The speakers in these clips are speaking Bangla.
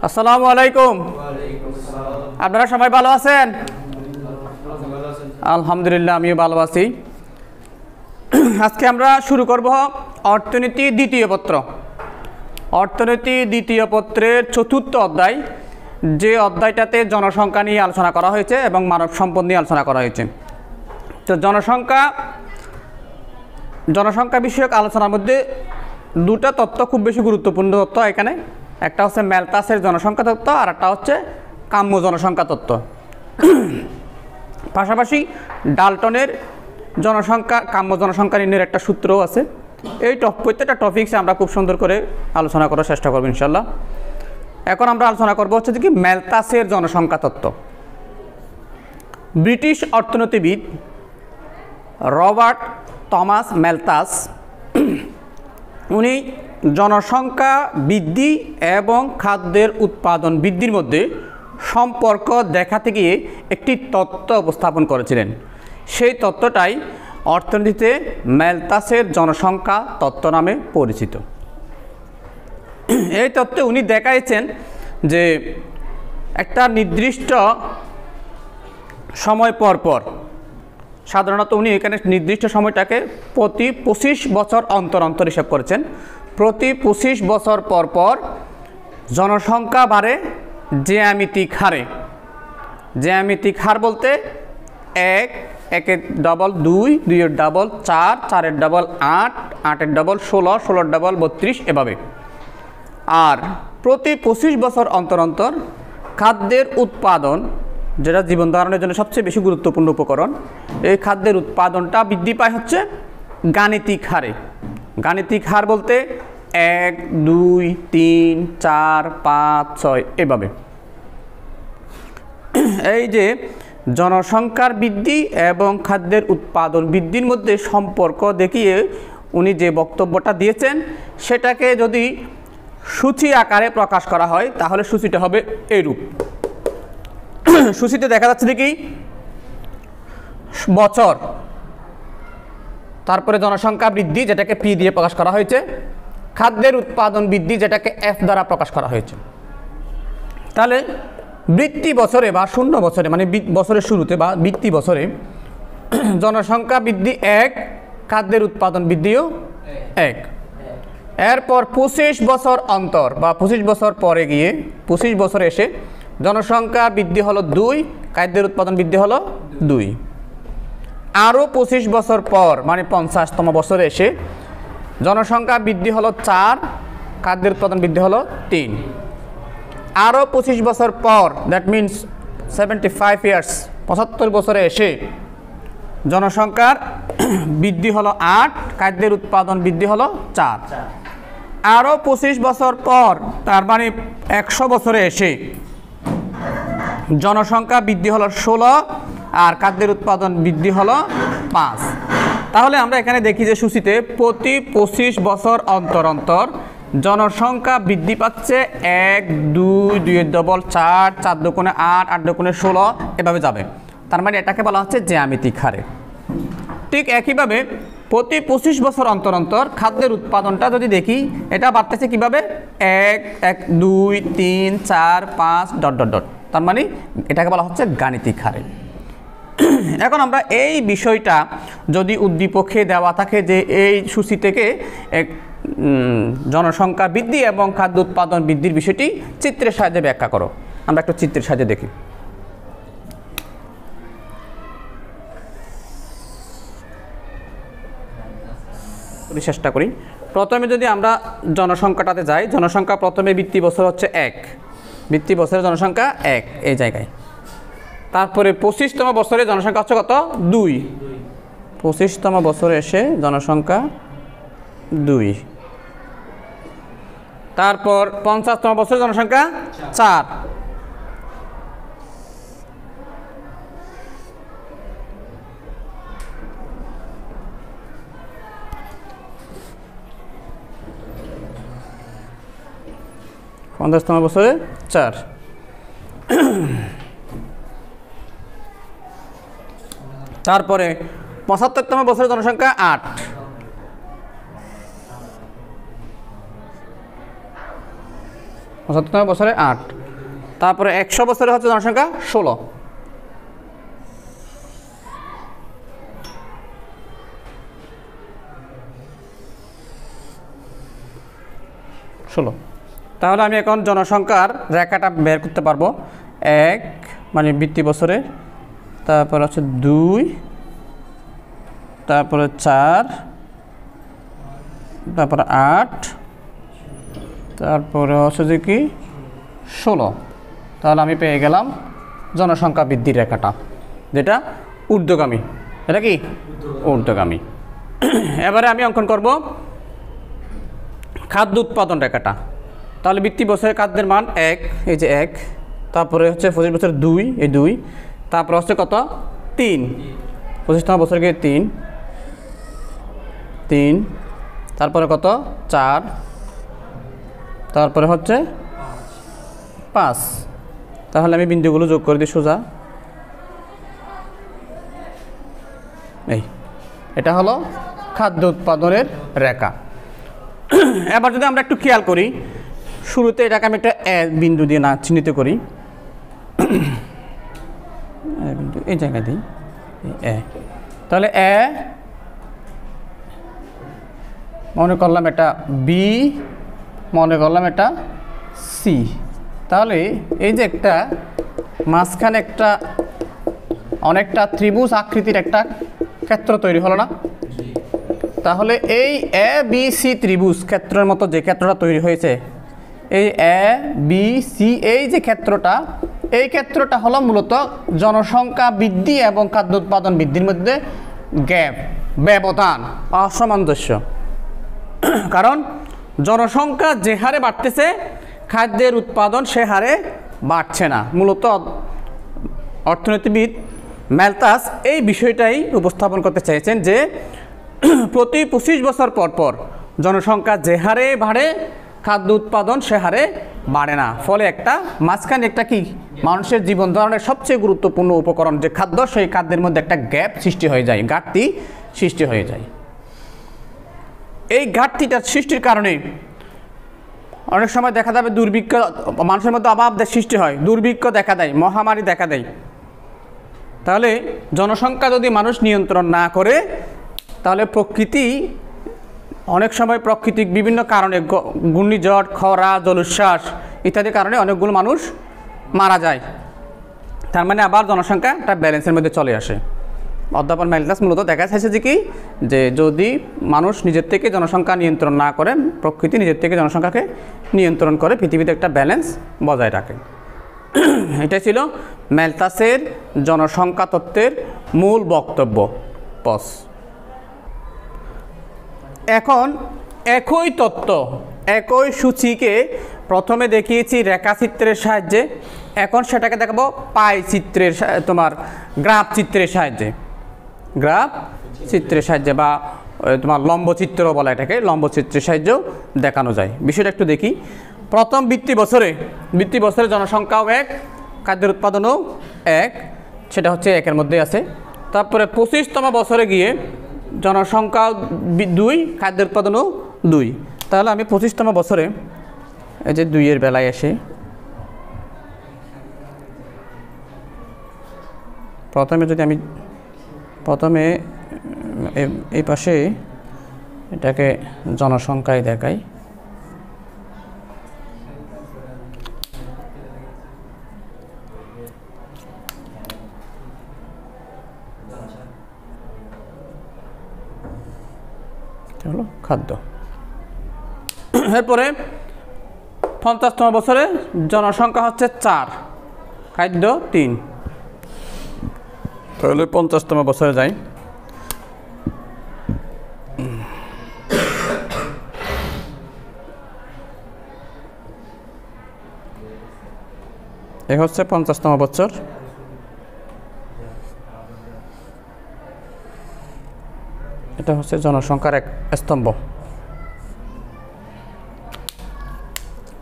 আসসালামু আলাইকুম। আপনারা সবাই ভালো আছেন? আলহামদুলিল্লাহ, আমিও ভালো আছি। আজকে আমরা শুরু করব অর্থনীতি দ্বিতীয় পত্র। অর্থনীতি দ্বিতীয় পত্রের চতুর্থ অধ্যায়, যে অধ্যায়টাতে জনসংখ্যা নিয়ে আলোচনা করা হয়েছে এবং মানব সম্পদ নিয়ে আলোচনা করা হয়েছে। তো জনসংখ্যা বিষয়ক আলোচনার মধ্যে দুটা তত্ত্ব খুব বেশি গুরুত্বপূর্ণ তত্ত্ব এখানে। একটা হচ্ছে ম্যালথাসের জনসংখ্যা তত্ত্ব, আর একটা হচ্ছে কাম্য জনসংখ্যা তত্ত্ব। পাশাপাশি ডাল্টনের কাম্য জনসংখ্যা নির্ণয়ের একটা সূত্রও আছে। এই প্রত্যেকটা টপিকসে আমরা খুব সুন্দর করে আলোচনা করার চেষ্টা করব ইনশাল্লাহ। এখন আমরা আলোচনা করব হচ্ছে কি ম্যালথাসের জনসংখ্যা তত্ত্ব। ব্রিটিশ অর্থনীতিবিদ রবার্ট টমাস ম্যালথাস উনি জনসংখ্যা বৃদ্ধি এবং খাদ্যের উৎপাদন বৃদ্ধির মধ্যে সম্পর্ক দেখাতে গিয়ে একটি তত্ত্ব উপস্থাপন করেছিলেন। সেই তত্ত্বটাই অর্থনীতিতে ম্যালথাসের জনসংখ্যা তত্ত্ব নামে পরিচিত। এই তত্ত্বে উনি দেখাইছেন যে একটা নির্দিষ্ট সময় পর পর, সাধারণত উনি এখানে নির্দিষ্ট সময়টাকে প্রতি 25 বছর অন্তর অন্তর হিসাব করেছেন। প্রতি 25 বছর পর পর জনসংখ্যা বাড়ে জ্যামিতিক হারে। জ্যামিতিক হার বলতে 1, 1-এর ডবল 2, 2-এর ডবল 4, 4-এর ডবল 8, 8-এর ডবল 16, 16-এর ডবল 32 এভাবে। আর প্রতি 25 বছর অন্তর অন্তর খাদ্যের উৎপাদন, যেটা জীবন ধারণের জন্য সবচেয়ে বেশি গুরুত্বপূর্ণ উপকরণ, এই খাদ্যের উৎপাদনটা বৃদ্ধি পায় হচ্ছে গাণিতিক হারে। গাণিতিক হার বলতে 1, 2, 3, 4, 5, 6 এভাবে। এই যে জনসংখ্যার বৃদ্ধি এবং খাদ্যের উৎপাদন বৃদ্ধির মধ্যে সম্পর্ক দেখিয়ে উনি যে বক্তব্যটা দিয়েছেন, সেটাকে যদি সূচি আকারে প্রকাশ করা হয় তাহলে সূচিটা হবে এরূপ। সূচিতে দেখা যাচ্ছে দেখি বছর, তারপরে জনসংখ্যা বৃদ্ধি যেটাকে পি দিয়ে প্রকাশ করা হয়েছে, খাদ্যের উৎপাদন বৃদ্ধি যেটাকে এফ দ্বারা প্রকাশ করা হয়েছে। তাহলে বৃত্তি বছরে বা শূন্য বছরে, মানে বছরের শুরুতে বা বৃত্তি বছরে জনসংখ্যা বৃদ্ধি 1, খাদ্যের উৎপাদন বৃদ্ধিও 1। এরপর 25 বছর অন্তর বা 25 বছর পরে গিয়ে 25 বছরে এসে জনসংখ্যা বৃদ্ধি হলো 2, খাদ্যের উৎপাদন বৃদ্ধি হলো 2। আরও 25 বছর পর মানে 50তম বছরে এসে জনসংখ্যা বৃদ্ধি হলো 4, খাদ্যের উৎপাদন বৃদ্ধি হলো 3। আরও 25 বছর পর, দ্যাট মিনস 75 ইয়ার্স, 75 বছরে এসে জনসংখ্যার বৃদ্ধি হলো 8, খাদ্যের উৎপাদন বৃদ্ধি হলো 4। আরও 25 বছর পর, তার মানে 100 বছরে এসে জনসংখ্যা বৃদ্ধি হলো 16 আর খাদ্যের উৎপাদন বৃদ্ধি হলো 5। তাহলে আমরা এখানে দেখি যে সূচিতে প্রতি 25 বছর অন্তর অন্তর জনসংখ্যা বৃদ্ধি পাচ্ছে 1, 2, 2-এর ডবল 4, 4-2-8, 8-2-16 এভাবে যাবে। তার মানে এটাকে বলা হচ্ছে জ্যামিতিক হারে। ঠিক একইভাবে প্রতি 25 বছর অন্তর অন্তর খাদ্যের উৎপাদনটা যদি দেখি, এটা বাড়তেছে কিভাবে 1, 1, 2, 3, 4, 5 ... তার মানে এটাকে বলা হচ্ছে গাণিতিক হারে। এখন আমরা এই বিষয়টা যদি উদ্দীপকে দেওয়া থাকে যে এই সূচি থেকে জনসংখ্যা বৃদ্ধি এবং খাদ্য উৎপাদন বৃদ্ধির বিষয়টি চিত্রের সাহায্যে ব্যাখ্যা করো, আমরা একটু চিত্রের সাহায্যে দেখি। চেষ্টা করি। প্রথমে যদি আমরা জনসংখ্যাটাতে যাই, জনসংখ্যা প্রথমে বৃত্তি বছর হচ্ছে 1, বৃত্তি বছরের জনসংখ্যা 1 এই জায়গায়। তারপরে 25তম বছরে জনসংখ্যা হচ্ছে কত? 2। 25তম বছরে এসে জনসংখ্যা 2। তারপর 50তম বছরে জনসংখ্যা 4। পঞ্চাশতম বছরে 4। তারপরে 75তম বছরের জনসংখ্যা 8। 75তম বছরে 8। তারপরে 100 বছরে হচ্ছে জনসংখ্যা 16। তাহলে আমি এখন জনসংখ্যার রেখাটা বের করতে পারবো। 1 মানে বৃত্তি বছরে, তারপর হচ্ছে 2, তারপরে 4, তারপরে 8, তারপরে হচ্ছে যে কি 16। তাহলে আমি পেয়ে গেলাম জনসংখ্যা বৃদ্ধির রেখাটা, যেটা ঊর্ধ্বগামী। এটা কি ঊর্ধ্বগামী। এবারে আমি অঙ্কন করব খাদ্য উৎপাদন রেখাটা। তাহলে বৃত্তি বছরে খাদ্যের মান 1, এই যে 1, তারপরে হচ্ছে 25 বছর 2, এই 2, তারপরে হচ্ছে কত 3, 25তম বছর গিয়ে 3, তারপরে কত 4, তারপরে হচ্ছে 5। তাহলে আমি বিন্দুগুলো যোগ করে দিই সোজা। এই এটা হলো খাদ্য উৎপাদনের রেখা। এবার যদি আমরা একটু খেয়াল করি, শুরুতে এটাকে আমি একটা বিন্দু দিয়ে না চিহ্নিত করি, বিন্দু এই জায়গায় দিই এ। তাহলে এ মনে করলাম এটা বি, মনে করলাম এটা সি। তাহলে এই যে একটা মাঝখানে একটা অনেকটা ত্রিভুজ আকৃতির একটা ক্ষেত্র তৈরি হলো না? তাহলে এই এ বি সি ত্রিভুজ ক্ষেত্রের মতো যে ক্ষেত্রটা তৈরি হয়েছে, এই এ বি সি এই যে ক্ষেত্রটা, এই ক্ষেত্রটা হলো মূলত জনসংখ্যা বৃদ্ধি এবং খাদ্য উৎপাদন বৃদ্ধির মধ্যে গ্যাপ, ব্যবধান, অসামঞ্জস্য। কারণ জনসংখ্যা যে হারে বাড়তেছে, খাদ্যের উৎপাদন সে হারে বাড়ছে না। মূলত অর্থনীতিবিদ ম্যালথাস এই বিষয়টাই উপস্থাপন করতে চেয়েছেন যে প্রতি 25 বছর পর পর জনসংখ্যা যে হারে বাড়ে, খাদ্য উৎপাদন সে হারে বাড়ে না। ফলে একটা মাঝখানে একটা কি মানুষের জীবন ধারণের সবচেয়ে গুরুত্বপূর্ণ উপকরণ যে খাদ্য, সেই খাদ্যের মধ্যে একটা গ্যাপ সৃষ্টি হয়ে যায়, ঘাটতি সৃষ্টি হয়ে যায়। এই ঘাটতিটার সৃষ্টির কারণে অনেক সময় দেখা যাবে দুর্ভিক্ষ, মানুষের মধ্যে অভাবের সৃষ্টি হয়, দুর্ভিক্ষ দেখা দেয়, মহামারী দেখা দেয়। তাহলে জনসংখ্যা যদি মানুষ নিয়ন্ত্রণ না করে, তাহলে প্রকৃতি অনেক সময় প্রাকৃতিক বিভিন্ন কারণে ঘূর্ণিঝড়, খরা, জলোচ্ছ্বাস ইত্যাদি কারণে অনেকগুলো মানুষ মারা যায়। তার মানে আবার জনসংখ্যা একটা ব্যালেন্সের মধ্যে চলে আসে। অধ্যাপক ম্যালথাস মূলত দেখা যাচ্ছে যে কি, যে যদি মানুষ নিজের থেকে জনসংখ্যা নিয়ন্ত্রণ না করে, প্রকৃতি নিজের থেকে জনসংখ্যাকে নিয়ন্ত্রণ করে পৃথিবীতে একটা ব্যালেন্স বজায় রাখে। এটা ছিল ম্যালথাসের জনসংখ্যা তত্ত্বের মূল বক্তব্য। পস এখন একই তত্ত্ব, একই সূচিকে প্রথমে দেখিয়েছি রেখাচিত্রের সাহায্যে, এখন সেটাকে দেখাবো পাই চিত্রের, তোমার গ্রাফ চিত্রের সাহায্যে, গ্রাফ চিত্রের সাহায্যে বা তোমার লম্বচিত্র বলা, এটাকে লম্বচিত্রের সাহায্যেও দেখানো যায়। বিষয়টা একটু দেখি। প্রথম বৃত্তি বছরে জনসংখ্যাও 1, খাদ্যের উৎপাদনও 1, সেটা হচ্ছে 1-এর মধ্যে আছে। তারপরে 25তম বছরে গিয়ে জনসংখ্যা 2, খাদ্যের উৎপাদনও 2। তাহলে আমি 25তম বছরে এই যে 2-এর বেলায় এসে প্রথমে এই পাশে এটাকে জনসংখ্যায় দেখাই। হলো খাদ্য। এরপরে 50তম বছরে জনসংখ্যা হচ্ছে 4, খাদ্য 3। তাহলে 50তম বছরে যাই। এই হচ্ছে 50তম বছর। এটা হচ্ছে জনসংখ্যার এক স্তম্ভ।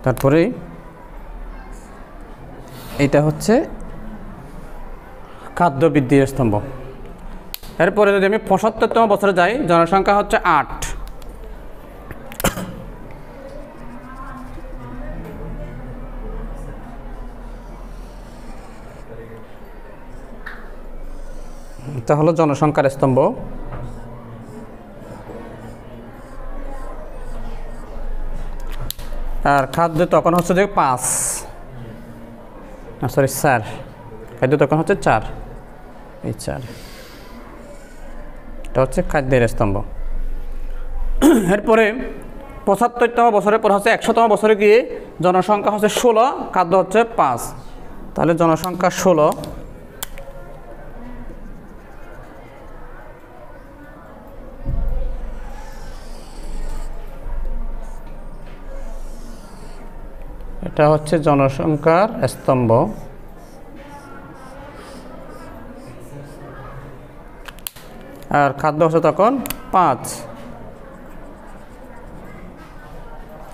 তারপরে এটা হচ্ছে খাদ্য বৃদ্ধির স্তম্ভ। এরপরে যদি আমি 75তম বছরে যাই, জনসংখ্যা হচ্ছে 8। এটা হলো জনসংখ্যার স্তম্ভ। আর খাদ্য তখন হচ্ছে যে 5, সরি 4, খাদ্য তখন হচ্ছে 4, এই 4, এটা হচ্ছে খাদ্যের স্তম্ভ। এরপরে 75তম বছরের পর হচ্ছে 100তম বছরে গিয়ে জনসংখ্যা হচ্ছে 16, খাদ্য হচ্ছে 5, তাহলে জনসংখ্যা 16, এটা হচ্ছে জনসংখ্যার স্তম্ভ। আর খাদ্য হচ্ছে তখন 5,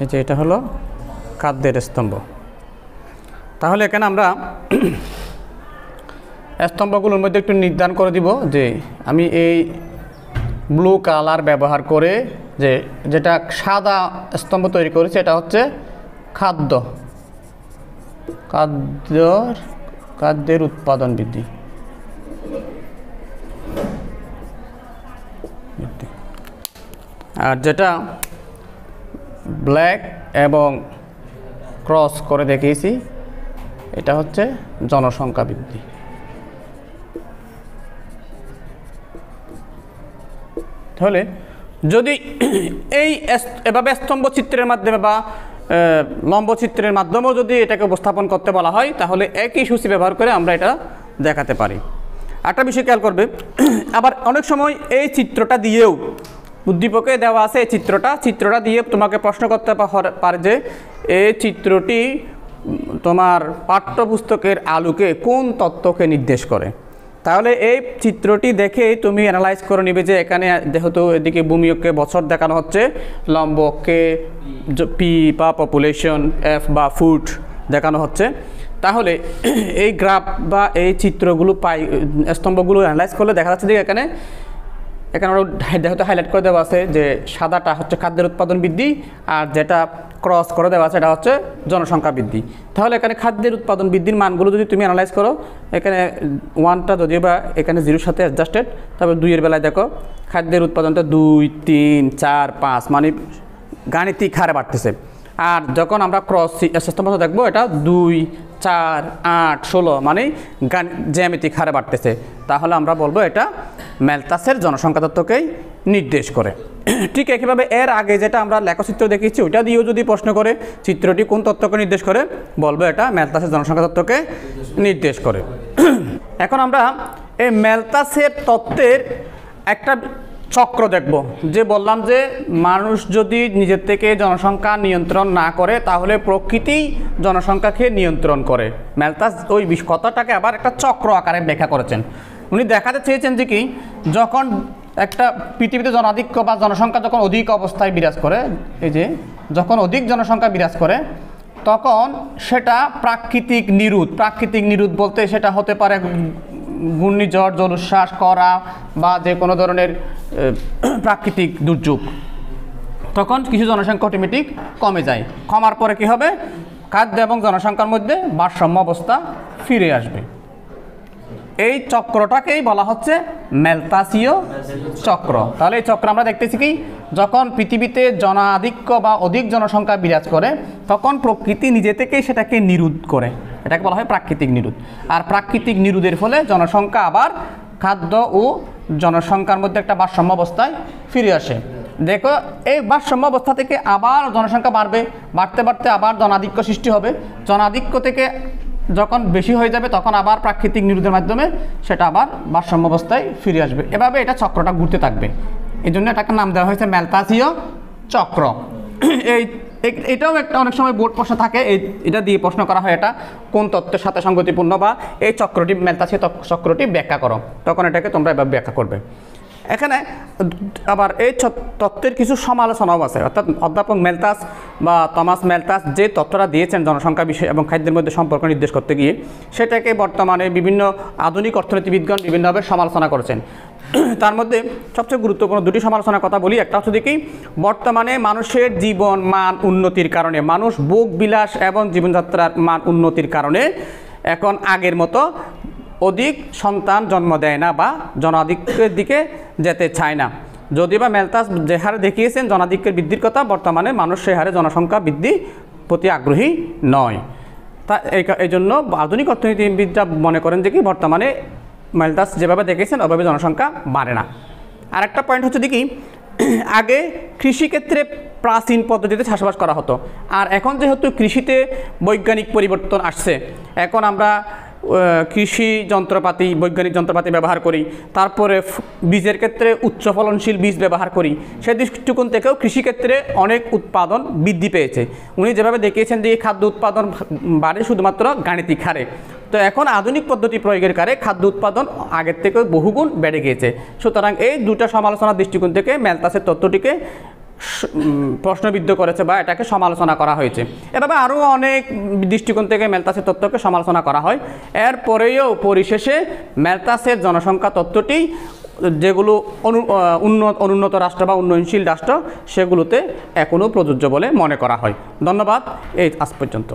এই যে এটা হলো খাদ্যের স্তম্ভ। তাহলে এখানে আমরা স্তম্ভগুলোর মধ্যে একটু নির্ধারণ করে দিব যে আমি এই ব্লু কালার ব্যবহার করে যেটা সাদা স্তম্ভ তৈরি করেছি, এটা হচ্ছে খাদ্যের উৎপাদন বৃদ্ধি। আর যেটা ব্ল্যাক এবং ক্রস করে দেখিয়েছি, এটা হচ্ছে জনসংখ্যা বৃদ্ধি। তাহলে যদি এভাবে স্তম্ভ চিত্রের মাধ্যমে বা লম্ব চিত্রের মাধ্যমেও যদি এটাকে উপস্থাপন করতে বলা হয়, তাহলে একই সূচি ব্যবহার করে আমরা এটা দেখাতে পারি। একটা বিষয় খেয়াল করবে, আবার অনেক সময় এই চিত্রটা দিয়েও উদ্দীপকে দেওয়া আছে, এই চিত্রটা দিয়ে তোমাকে প্রশ্ন করতে পারে যে এই চিত্রটি তোমার পাঠ্যপুস্তকের আলোকে কোন তত্ত্বকে নির্দেশ করে। তাহলে এই চিত্রটি দেখে তুমি অ্যানালাইজ করে নিবে যে এখানে যেহেতু এদিকে ভূমি অক্ষে বছর দেখানো হচ্ছে, লম্ব অক্ষে পি বা পপুলেশন, এফ বা ফুট দেখানো হচ্ছে, তাহলে এই গ্রাফ বা এই চিত্রগুলো স্তম্ভগুলো অ্যানালাইজ করলে দেখা যাচ্ছে যে এখানে যেহেতু হাইলাইট করে দেওয়া আছে যে সাদাটা হচ্ছে খাদ্যের উৎপাদন বৃদ্ধি, আর যেটা ক্রস করে দেওয়া আছে এটা হচ্ছে জনসংখ্যা বৃদ্ধি। তাহলে এখানে খাদ্যের উৎপাদন বৃদ্ধির মানগুলো যদি তুমি অ্যানালাইজ করো, এখানে 1টা যদিও বা এখানে 0-র সাথে অ্যাডজাস্টেড, তবে 2-এর বেলায় দেখো খাদ্যের উৎপাদনটা 2, 3, 4, 5 মানে গাণিতিক হারে বাড়তেছে। আর যখন আমরা ক্রস স্তম্ভ দেখবো, এটা 2, 4, 8, 16 মানে জ্যামিতিক হারে বাড়তেছে। তাহলে আমরা বলবো এটা ম্যালথাসের জনসংখ্যা তত্ত্বকেই নির্দেশ করে। ঠিক একইভাবে এর আগে যেটা আমরা লেখচিত্র দেখিয়েছি, ওইটা দিয়েও যদি প্রশ্ন করে চিত্রটি কোন তত্ত্বকে নির্দেশ করে, বলবো এটা ম্যালথাসের জনসংখ্যা তত্ত্বকে নির্দেশ করে। এখন আমরা এই ম্যালথাসের তত্ত্বের একটা চক্র দেখব, যে বললাম যে মানুষ যদি নিজের থেকে জনসংখ্যা নিয়ন্ত্রণ না করে, তাহলে প্রকৃতি জনসংখ্যাকে নিয়ন্ত্রণ করে। ম্যালথাস ওই কথাটাকে আবার একটা চক্র আকারে ব্যাখ্যা করেছেন। উনি দেখাতে চেয়েছেন যে কি, যখন একটা পৃথিবীতে জনাধিক্য বা জনসংখ্যা যখন অধিক অবস্থায় বিরাজ করে, এই যে যখন অধিক জনসংখ্যা বিরাজ করে, তখন সেটা প্রাকৃতিক নিরোধ বলতে সেটা হতে পারে ঘূর্ণিঝড়, জলোচ্ছ্বাস, খরা বা যে কোনো ধরনের প্রাকৃতিক দুর্যোগ। তখন কিছু জনসংখ্যা অটোমেটিক কমে যায়। কমার পরে কি হবে, খাদ্য এবং জনসংখ্যার মধ্যে ভারসাম্য অবস্থা ফিরে আসবে। এই চক্রটাকেই বলা হচ্ছে ম্যালথাসীয় চক্র। তাহলে এই চক্র আমরা দেখতেছি কি, যখন পৃথিবীতে জনাধিক্য বা অধিক জনসংখ্যা বিরাজ করে, তখন প্রকৃতি নিজে থেকেই সেটাকে নিরোধ করে। এটাকে বলা হয় প্রাকৃতিক নিরোধ। আর প্রাকৃতিক নিরোধের ফলে জনসংখ্যা আবার খাদ্য ও জনসংখ্যার মধ্যে একটা ভারসাম্য অবস্থায় ফিরে আসে। দেখো, এই ভারসাম্য অবস্থা থেকে আবার জনসংখ্যা বাড়তে বাড়তে আবার জনাধিক্য সৃষ্টি হবে। জনাধিক্য থেকে যখন বেশি হয়ে যাবে, তখন আবার প্রাকৃতিক নিরোধের মাধ্যমে সেটা আবার ভারসাম্য অবস্থায় ফিরে আসবে। এভাবে এটা চক্রটা ঘুরতে থাকবে। এই জন্য এটাকে নাম দেওয়া হয়েছে ম্যালথাসীয় চক্র। এটাও একটা অনেক সময় বোর্ড প্রশ্ন থাকে, এটা দিয়ে প্রশ্ন করা হয় এটা কোন তত্ত্বের সাথে সঙ্গতিপূর্ণ, বা এই চক্রটি ম্যালথাসীয় চক্রটি ব্যাখ্যা করো, তখন এটাকে তোমরা এভাবে ব্যাখ্যা করবে। এখানে আবার এই তত্ত্বের কিছু সমালোচনাও আছে। অর্থাৎ অধ্যাপক ম্যালথাস বা টমাস ম্যালথাস যে তত্ত্বটা দিয়েছেন জনসংখ্যা বিষয় এবং খাদ্যের মধ্যে সম্পর্ক নির্দেশ করতে গিয়ে, সেটাকে বর্তমানে বিভিন্ন আধুনিক অর্থনীতিবিদগণ বিভিন্নভাবে সমালোচনা করেছেন। তার মধ্যে সবচেয়ে গুরুত্বপূর্ণ দুটি সমালোচনার কথা বলি। একটা হচ্ছে দেখি, বর্তমানে মানুষের জীবন মান উন্নতির কারণে, মানুষ ভোগ বিলাস এবং জীবনযাত্রার মান উন্নতির কারণে এখন আগের মতো অধিক সন্তান জন্ম দেয় না বা জনাধিক্যের দিকে যেতে চায় না। যদিও বা ম্যালথাস যে হারে দেখিয়েছেন জনাধিক্যের বৃদ্ধির কথা, বর্তমানে মানুষ সেই হারে জনসংখ্যা বৃদ্ধি প্রতি আগ্রহী নয়। তা এই জন্য আধুনিক অর্থনীতিবিদরা মনে করেন যে কি বর্তমানে ম্যালথাস যেভাবে দেখেছেন ওভাবে জনসংখ্যা বাড়ে না। আর একটা পয়েন্ট হচ্ছে দেখি, আগে কৃষিক্ষেত্রে প্রাচীন পদ্ধতিতে চাষবাস করা হতো, আর এখন যেহেতু কৃষিতে বৈজ্ঞানিক পরিবর্তন আসছে, এখন আমরা কৃষি যন্ত্রপাতি, বৈজ্ঞানিক যন্ত্রপাতি ব্যবহার করি, তারপরে বীজের ক্ষেত্রে উচ্চ ফলনশীল বীজ ব্যবহার করি, সেই দৃষ্টিকোণ থেকেও কৃষিক্ষেত্রে অনেক উৎপাদন বৃদ্ধি পেয়েছে। উনি যেভাবে দেখিয়েছেন যে খাদ্য উৎপাদন বাড়ে শুধুমাত্র গাণিতিক হারে, তো এখন আধুনিক পদ্ধতি প্রয়োগের কারণে খাদ্য উৎপাদন আগের থেকে বহুগুণ বেড়ে গিয়েছে। সুতরাং এই দুটা সমালোচনার দৃষ্টিকোণ থেকে ম্যালথাসের তত্ত্বটিকে প্রশ্নবিদ্ধ করেছে বা এটাকে সমালোচনা করা হয়েছে। এভাবে আরও অনেক দৃষ্টিকোণ থেকে ম্যালথাসের তত্ত্বকে সমালোচনা করা হয়। এরপরেও পরিশেষে ম্যালথাসের জনসংখ্যা তত্ত্বটি যেগুলো অনুন্নত রাষ্ট্র বা উন্নয়নশীল রাষ্ট্র সেগুলোতে এখনও প্রযোজ্য বলে মনে করা হয়। ধন্যবাদ, এই আজ পর্যন্ত।